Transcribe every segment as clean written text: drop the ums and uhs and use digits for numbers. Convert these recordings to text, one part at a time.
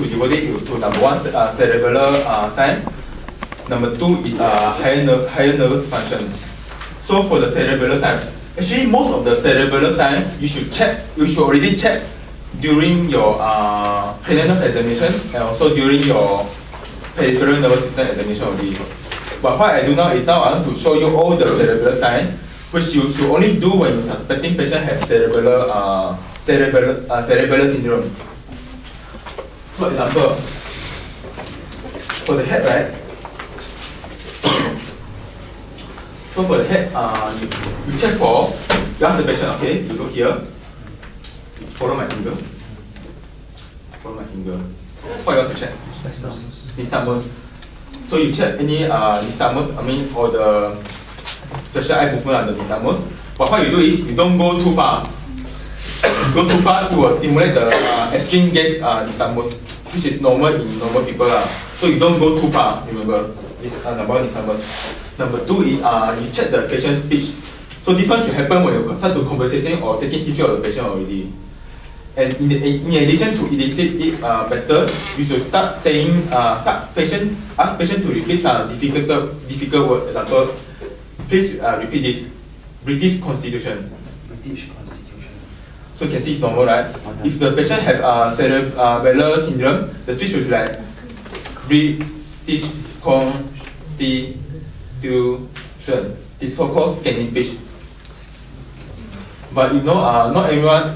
to divide it into number one, cerebellar signs. Number two is higher nervous function. So for the cerebellar sign, actually most of the cerebellar sign you should already check during your cranial nerve examination and also during your peripheral nervous system examination already. But what I do now is I want to show you all the cerebellar signs, which you should only do when you suspecting patient has cerebellar syndrome. For example, for the head, right? So for the head, you check for, you ask the patient, okay, you look here, follow my finger. What you want to check? Nystagmus. So you check any nystagmus, or the special eye movement on the nystagmus. But what you do is, you don't go too far. If you go too far, it will stimulate the extreme gaze nystagmus, which is normal in normal people. So you don't go too far, remember. This is number one nystagmus. Number two is you check the patient's speech. So this one should happen when you start to conversation or taking history of the patient already. And in addition to elicit it better, you should start saying, ask patient to repeat some difficult words. Example, please repeat this. British Constitution. So you can see it's normal, right? Okay. If the patient has cerebellar syndrome, the speech will be like British Constitution. This so-called scanning speech. But you know, not everyone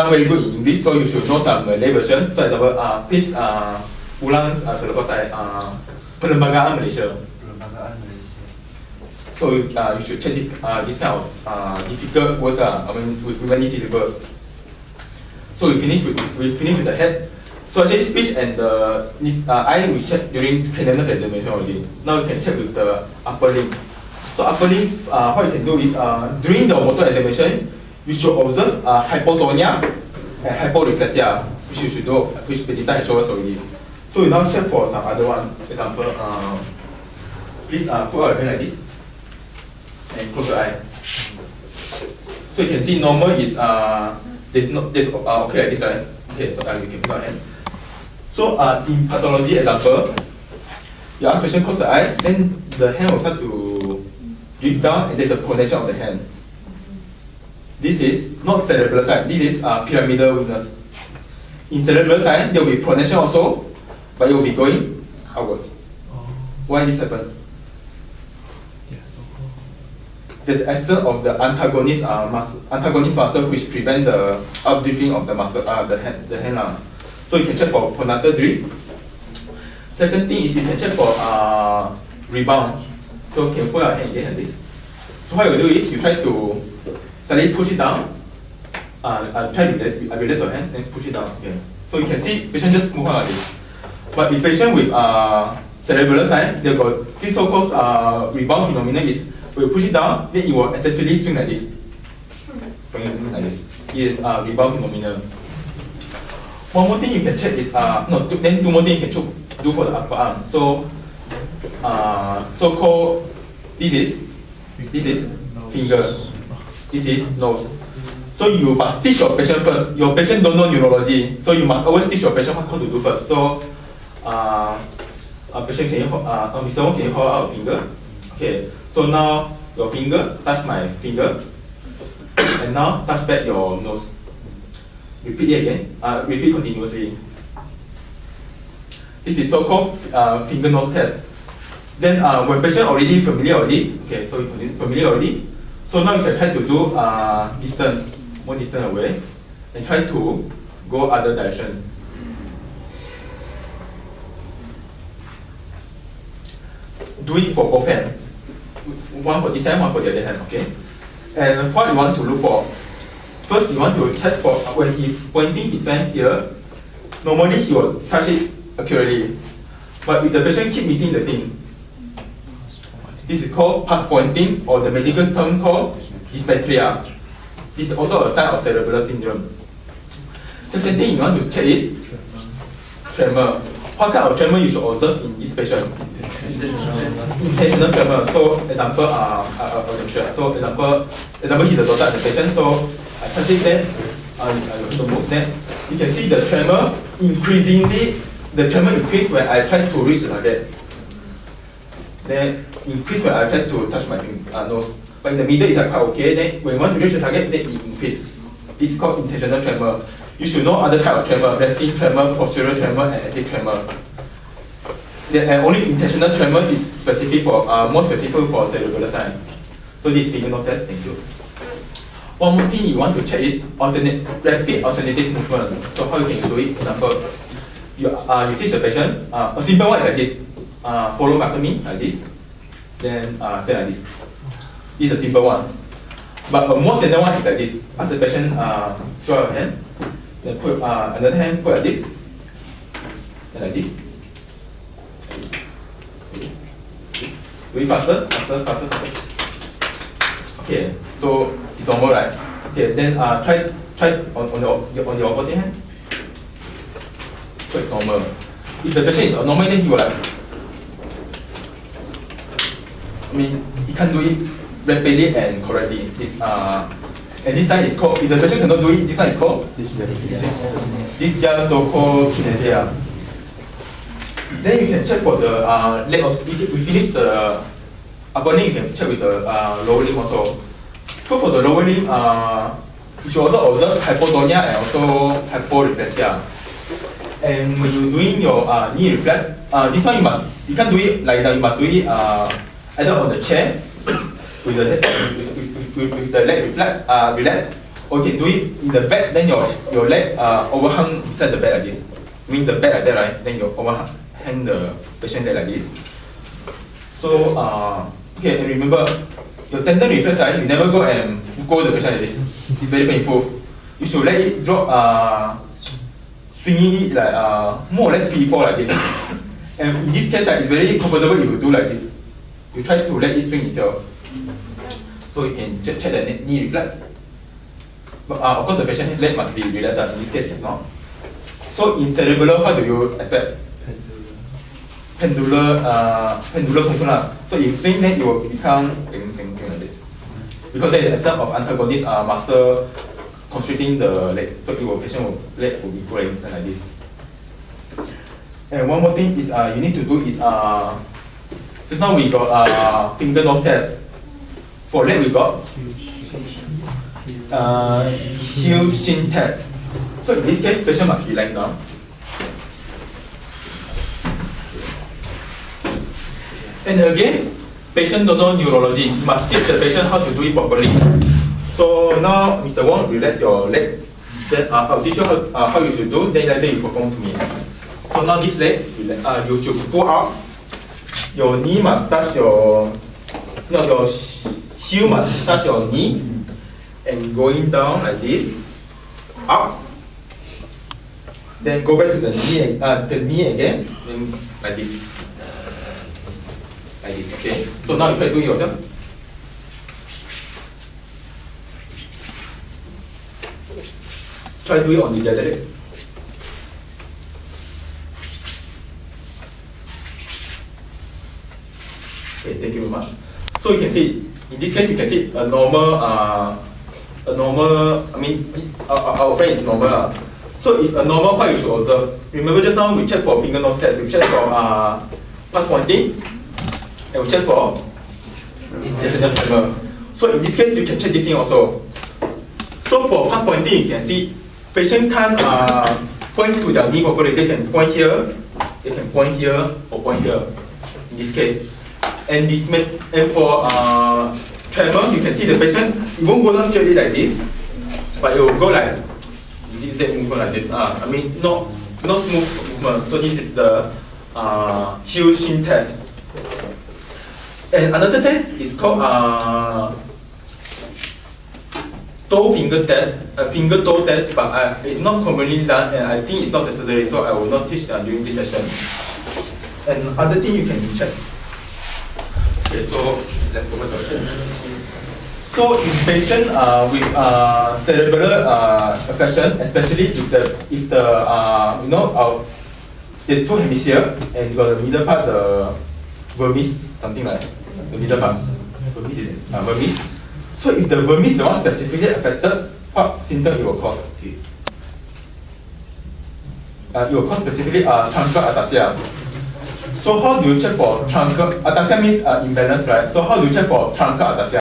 very good in English, so you should know some Malay version. So example, please ulang selepas saya Perlembagaan Malaysia. So you should check this kind of difficult words. With many syllables. So we finish with the head. So actually speech and the eye we check during cranial nerve examination already. Now you can check with the upper limbs. So upper limbs, what you can do is during the motor examination, you should observe hypotonia and hyporeflexia, which you should do, which Benita has shown us already. So we now check for some other one. Example, please put out your hand like this and close your eye. So you can see normal is okay like this, right? Okay, so we can put our hand. So in pathology example, you ask patient close the eye, then the hand will start to drift down, and there's a pronation of the hand. This is not cerebral side, this is pyramidal weakness. In cerebral side, there will be pronation also, but it will be going outwards. Why this happens? There's action of the antagonist muscle which prevent the updrifting of the muscle, the hand. So you can check for pronator drift. Second thing is you can check for rebound. So you can put your hand again like this. So what you do is you try to slightly push it down. Try to release your hand and push it down again. So you can see patient just move on like this. But if patient with cerebral sign, they've got this so-called rebound phenomenon is when you push it down, then it will excessively swing like this. Like this. It is rebound phenomenon. One more thing you can check is then two more things you can do for the upper arm. So so-called this is finger. This is nose. So you must teach your patient first. Your patient don't know neurology, so you must always teach your patient how to do first. So patient, can you Mr. Wong, can you hold out a finger? Okay. So now your finger touch my finger, and now touch back your nose. Repeat it again. Repeat continuously. This is so-called finger nose test. Then when patient already familiar already, okay, so you familiar already. So now you can try to do more distant away, and try to go other direction. Do it for both hands. One for this hand, one for the other hand, okay? And what you want to look for? First, you want to check for when he pointing his hand here, normally he will touch it accurately. But if the patient keep missing the thing, this is called pass pointing, or the medical term called dysmetria. This is also a sign of cerebral syndrome. Second thing you want to check is tremor. What kind of tremor you should observe in this patient? Intentional tremor. So example, so example he's a daughter of the patient. So I touch it then, to move then. You can see the tremor increasingly, the tremor increase when I try to reach the target. Then increase when I try to touch my nose. But in the middle, it's like quite okay. Then when you want to reach the target, then it increases. It's called intentional tremor. You should know other type of tremor: resting tremor, postural tremor, and active tremor. And only intentional tremor is specific for more specific for cerebellar sign. So this fingernail test. Thank you. One more thing you want to check is rapid alternative movement. So how you can do it? For example, you teach the patient. A simple one is like this. Follow after me like this. Then like this. This is a simple one. But a more standard one is like this. Ask the patient draw your hand. Then put another hand put like this. Then like this. Do it faster. Okay, so it's normal, right? Okay, then try on your opposite hand. So it's normal. If the patient is normal, then he will like. He can't do it rapidly and correctly. And this sign is called. If the patient cannot do it, this sign is called. This just called kinesia. Then you can check for the leg of. If we finish the upper limb, you can check with the lower limb also. So for the lower limb, you should also observe hypotonia and also hyporeflexia. And when you're doing your knee reflex, this one you can't do it like that. You must do it either on the chair with the leg relaxed, or you can do it in the bed. Then your leg overhang beside the bed like this. The bed like that, right? Then you overhang the patient leg like this. So okay, and remember your tendon reflex, right? You never go and go the patient like this. It's very painful. You should let it drop, swinging it like more or less free fall like this. And in this case, it's very comfortable if you do like this. You try to let it swing itself. So you can check the knee reflex. But of course, the patient leg must be relaxed. In this case, it's not. So in cerebellar, how do you expect? Pendular component. So if swing, then it will become like this. Because there is some of antagonist muscle constricting the leg. So patient leg will be going like this. And one more thing is you need to do is just now we got finger nose test. For leg we got heel shin test. So in this case, patient must be lying down. And again, patient don't know neurology. You must teach the patient how to do it properly. So now, Mr. Wong, relax your leg. Then I'll teach you how you should do. Then later you perform to me. So now this leg, you should pull out. Your knee must touch your heel must touch your knee, and going down like this, up. Then go back to the knee again, then like this. Like this, okay? So now you try to do it yourself. Try to do it on the other leg. Okay, thank you very much. So you can see, in this case, you can see a normal, our friend is normal. So if a normal, what you should observe? Remember just now we checked for fingernail test, we checked for pass pointing, and we check for intentional tremor. So in this case, you can check this thing also. So for pass pointing, you can see patient can't point to their knee properly. They can point here, or point here. In this case, and for tremor, you can see the patient. It won't go down straightly like this, but it will go like zigzag movement like this. Not smooth movement. So this is the heel shin test. And another test is called toe finger test, a finger toe test, but it's not commonly done, and I think it's not necessary, so I will not teach during this session. And other thing you can check. Okay, so let's go back to the So in patient with cerebral affection, especially if there's two hemispheres and you got the middle part, the vermis, something like the middle part. Vermis. So if the vermis is the one specifically affected, what symptom it will cause? it will cause specifically truncal ataxia. So how do you check for truncal ataxia means imbalance, right? So how do you check for truncal ataxia?